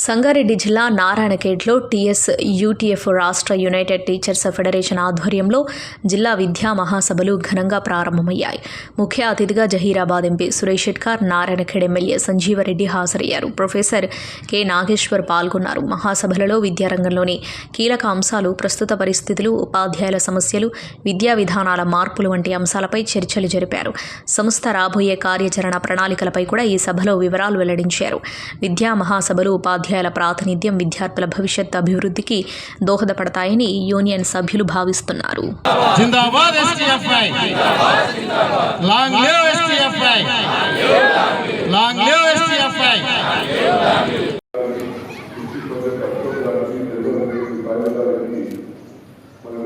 సంగారెడ్డి జిల్లా నారాయణఖేడ్లో TS UTF రాష్ట్ర United teachers federation ఆధ్వర్యంలో జిల్లా విద్యా మహాసభలు ఘనంగా ప్రారంభమయ్యాయి. ముఖ్య అతిథిగా జహీరాబాద్ ఎంపీ సురేష్ షెట్కార్, నారాయణఖేడ్ ఎమ్మెల్యే సంజీవరెడ్డి హాజరయ్యారు. ప్రొఫెసర్ కె నాగేశ్వర్ పాల్గొన్నారు. మహాసభలలో విద్యారంగంలోని కీలక అంశాలు, ప్రస్తుత పరిస్థితులు, ఉపాధ్యాయుల సమస్యలు, విద్యా విధానాల మార్పులు వంటి అంశాలపై చర్చలు జరిపారు. సంస్థ రాబోయే కార్యాచరణ ప్రణాళికలపై కూడా ఈ సభలో వివరాలు వెల్లడించారు. విద్యా మహాసభలు ఉపాధ్యాయుల ప్రాతినిధ్యం విద్యార్థుల భవిష్యత్ అభివృద్ధికి దోహదపడతాయని యూనియన్ సభ్యులు భావిస్తున్నారు. జిందాబాద్ STFI, long live STFI, long live STFI.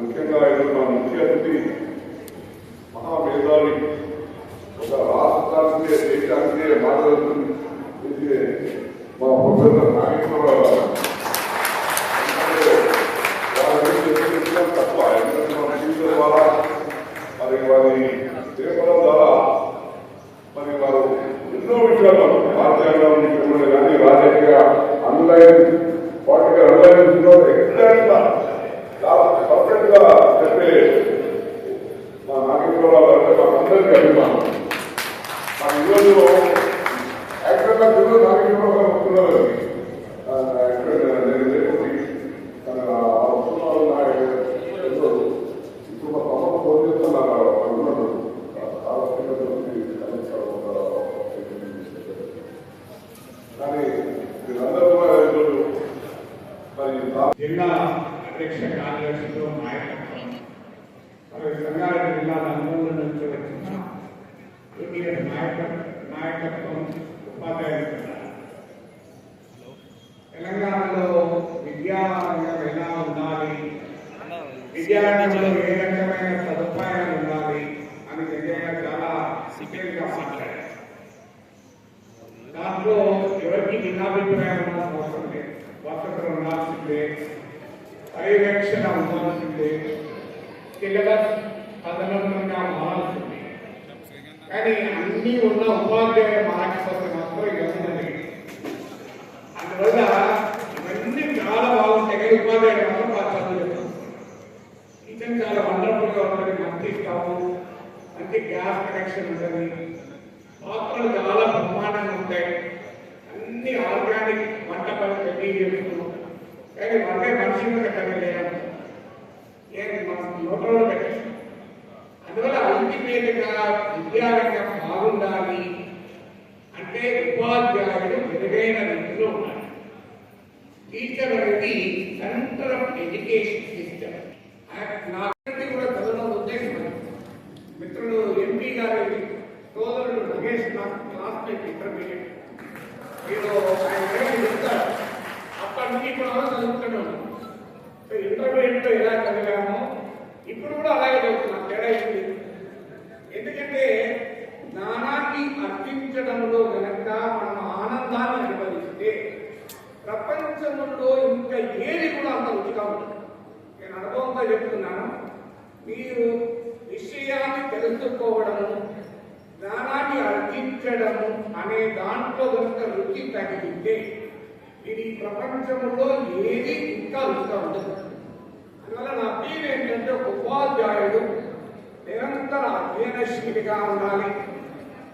ముఖ్యంగా ముఖ్య అతిథి మహామేధావి, ఒక రాష్ట్రానికి దేశానికి మార్గదర్శనం చేసే మా ప్రొఫెసర్ నాగేశ్వరరావు గారు. తప్ప ఎందుకంటే మన టీచర్ ద్వారా మరి వారి పేపర్ల ద్వారా మరి వారు ఎన్నో విషయాలు రాజ్యాంగం విషయంలో కానీ రాజకీయ ఆన్లైన్ వాటికి ఆన్లైన్ ఎగ్జాక్ట్ గా చాలా పర్ఫెక్ట్ గా చెప్పే మా నాగేశ్వరరావు గారు అంటే మాకందరికీ అభిమానం. మన ఈరోజు యాక్చువల్గా తెలుగు నాగేశ్వరరావు గారు వస్తున్నారు. నేను లేకపోతే తన వస్తున్నారు ఇప్పుడు మా తమ్ముడు ఫోన్ చేస్తున్నారు అనుకున్నాడు. కానీ మీరందరూ కూడా ఈరోజు మరి జిల్లా అధ్యక్ష కార్యదర్శితో నాయకత్వం, మరి సంగారెడ్డి జిల్లా నలుమూల నుంచి వచ్చిన యూటీఎఫ్ నాయకత్వం, ఉపాధ్యాయులు, తెలంగాణలో విద్యారంగం ఎలా ఉండాలి, విద్యారంగంలో ఏ రకమైన సదుపాయాలు ఉండాలి అని నిజంగా చాలా సీక్రెట్గా మాట్లాడారు. దాంట్లో ఎవరికి భిన్నాభిప్రాయం ఉండాల్సిన అవసరం లేదు. స్వతంత్రం ఉండాల్సిందే, పర్యవేక్షణ ఉండాల్సిందే, సిలబస్ తదనంతరంగా మారాల్సిందే. కానీ అన్నీ ఉన్న ఉపాధ్యాయుల మార్గపత్రం మాత్రం ఇవ్వలేదు. అందువల్ల ఇవన్నీ చాలా బాగుంటాయి కానీ ఉపాధ్యాయులు మాత్రం బాగా చదువుతారు. కిచెన్ చాలా వండర్ఫుల్గా ఉంటుంది, మంచి స్టవ్, మంచి గ్యాస్ కనెక్షన్ ఉంటుంది, పాత్రలు చాలా బ్రహ్మాండంగా ఉంటాయి, అన్ని ఆర్గానిక్ వంట పని మెటీరియల్స్. కానీ వంటే మనిషి కూడా కట్టలేదు, మనం నోట్లో పెట్టాం. అందువల్ల అల్టిమేట్గా విద్యారంగం బాగుండాలి అంటే ఉపాధ్యాయులు మెరుగైన రీతిలో ఉండాలి. టీచర్ అనేది సెంటర్ ఆఫ్ ఎడ్యుకేషన్ సిస్టమ్. నాకంటే కూడా చదవడం ఉద్దేశం. మిత్రుడు ఎంపీ గారి సోదరుడు నగేష్ నాకు క్లాస్మేట్ ఇంటర్మీడియట్. నేను ఆయన చెప్తారు అప్పటి నుంచి ఇప్పుడు చదువుతున్నాను. ఇంటర్మీడియట్లో ఎలా చదివామో ఇప్పుడు కూడా అలాగే చదువుతున్నాను. తేడా ఏంటి? ఎందుకంటే జ్ఞానాన్ని అర్జించడంలో కనుక మనం ఆనందాన్ని అనుభవిస్తే ప్రపంచంలో ఇంకా ఏది కూడా అంత రుచిగా ఉంటుంది. నేను అనుభవంతో చెప్తున్నాను. మీరు విషయాన్ని తెలుసుకోవడము, జ్ఞానాన్ని అర్జించడము అనే దాంట్లో కనుక రుచి తగ్గితే ఇది ఈ ప్రపంచంలో ఏది ఇంకా రుచిగా ఉంటుంది. అందువల్ల నా పేరు ఏంటంటే ఒక ఉపాధ్యాయుడు నిరంతర అధ్యయనశీలిగా ఉండాలి,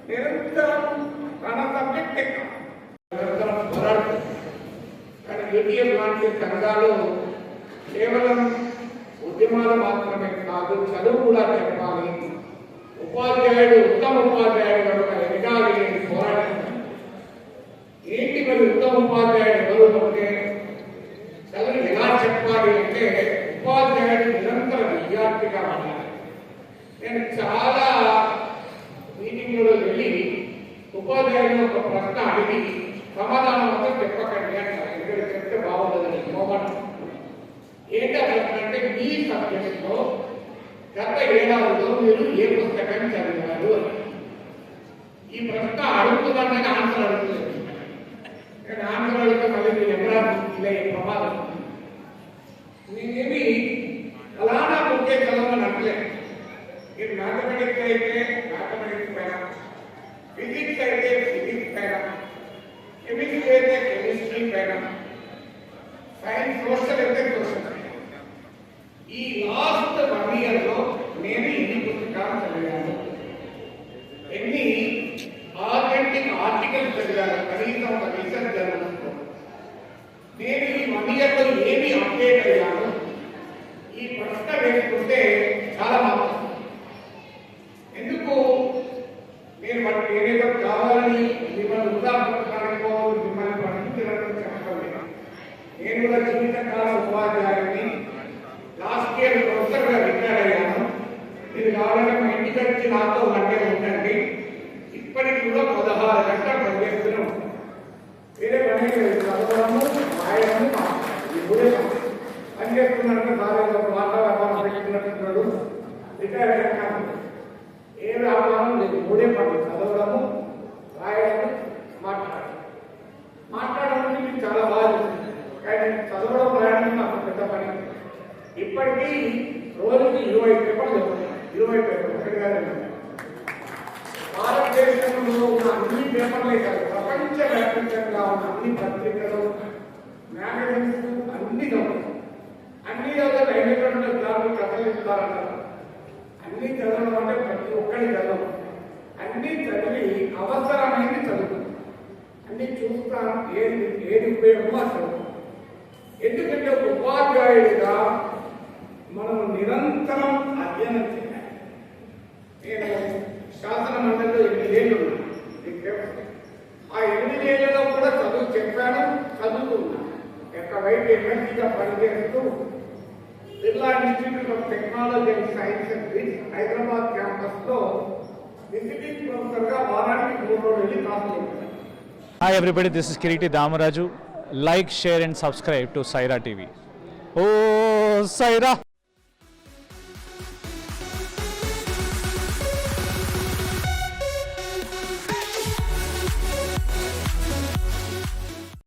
నిరంతరం తన సబ్జెక్ట్ నిరంతరం పోరాడుతుంది. కానీ యూటీఎఫ్ లాంటి సంఘాలు కేవలం ఉద్యమాలు మాత్రమే కాదు, చదువు కూడా చెప్పాలి. ఉపాధ్యాయుడు ఉత్తమ ఉపాధ్యాయుడు ఎదగాలి అని పోరాడుతుంది. ఏంటి మరి ఉత్తమ ఉపాధ్యాయుడు ఎవరు అంటే చదువు ఎలా చెప్పాలి అంటే ఉపాధ్యాయుడు నిరంతర విద్యార్థిగా ఉండాలి. నేను చాలా మీటింగ్లలో వెళ్ళి ఉపాధ్యాయులు ఒక ప్రశ్న అడిగి సమాధానం అంతా చెప్పకండి అంటారు. ఎందుకంటే చెప్తే బాగుంటుందని మోహన్. ఏంటి ప్రశ్న అంటే మీ సబ్జెక్ట్లో గత ఏడాదిలో మీరు ఏ పుస్తకాన్ని చదివారు అని. ఈ ప్రశ్న అడుగుతుందని ఆన్సర్ అడుగుతుంది. నేను ఆన్సర్ అడిగితే మళ్ళీ మీరు ఎవరా ఇలా ప్రమాదం. నేనేమి అలా నాకు ఒకే చదవని అనలేదు. మీరు మ్యాథమెటిక్స్ అయితే మ్యాథమెటిక్స్ పైన, ఫిజిక్స్ అయితే ఫిజిక్స్ పైన, కెమిస్ట్రీ అయితే కెమిస్ట్రీ పైన, సైన్స్ సోషల్ అయితే సోషల్. ఈ లాస్ట్ 1 ఇయర్లో నేను ఎన్ని పుస్తకాలు చదివాను, ఎన్ని ఆర్టికల్స్ చదివాను, కనీసం ఒక రీసెర్చ్ జర్నల్స్లో నేను ఈ 1 ఇయర్లో ఏమి అప్డేట్ అయ్యాను, ఈ ప్రశ్న వేసుకుంటే చాలా మాత్రం. ఎందుకు నేను వాటికి ఏదేదో కావాలని మిమ్మల్ని ఉదాహరణకో మిమ్మల్ని పండించడానికి చెప్పలేదు. నేను కూడా జీవితకాల ఉపాధ్యాయుని, లాస్ట్ ఇయర్ ప్రొఫెసర్గా రిటైర్ అయ్యాను. మీరు కావాలంటే మా ఇంటికి వచ్చి నాతో గంటే ఉండండి. ఇప్పటికి కూడా 16 గంటలు పనిచేస్తూనే ఉంటాను. వేరే పని చదవడము, రాయడము, ఇప్పుడే పనిచేస్తున్నట్టు బాగా వాతావరణం పెట్టుకున్నట్టున్నాడు. రిటైర్ అయ్యాను, ఏ వ్యాపారం లేదు, మూడే పని చదవడము, రాయడము, మాట్లాడడం మీకు చాలా బాగా తెలుస్తుంది. కానీ చదవడం రాయడం నాకు పెద్ద పని. ఇప్పటికీ రోజుకి 20 పేపర్లు చదువుతాను. 20 పేపర్లు ఒకటిగా భారతదేశంలో ఉన్న అన్ని పేపర్లే కాదు, ప్రపంచవ్యాప్తంగా ఉన్న అన్ని పత్రికలు, మ్యాగజైన్స్ అన్ని చదువుతాం. అన్ని చదవడం ఎన్నికల్లో దాన్ని కథలు ఇస్తారంటారు. అన్ని చదవడం అంటే ప్రతి ఒక్కరి చదవడం, అన్ని చదివి అవసరమైంది చదువుతాం, అన్ని చూస్తాను, ఏది ఉపయోగమో అది చదువుతాం. ఎందుకంటే ఒక ఉపాధ్యాయుడిగా మనం నిరంతరం అధ్యయనం చేయాలి. నేను శాసన మండలిలో 8 ఏళ్ళు ఉన్నాను. ఆ 8 ఏళ్లలో కూడా చదువు చెప్పాను, చదువుతున్నాను. ఒకవైపు ఎమ్మెల్సీగా పనిచేస్తూ Birla institute of technology and science and Hyderabad క్యాంపస్లో విజిటింగ్ ప్రొఫెసర్గా వారానికి 3 రోజులు వెళ్ళి క్లాసులు ఉంటాను. Hi everybody, this is Kiriti Damaraju. Like, share and subscribe to Saira TV. Oh, Saira!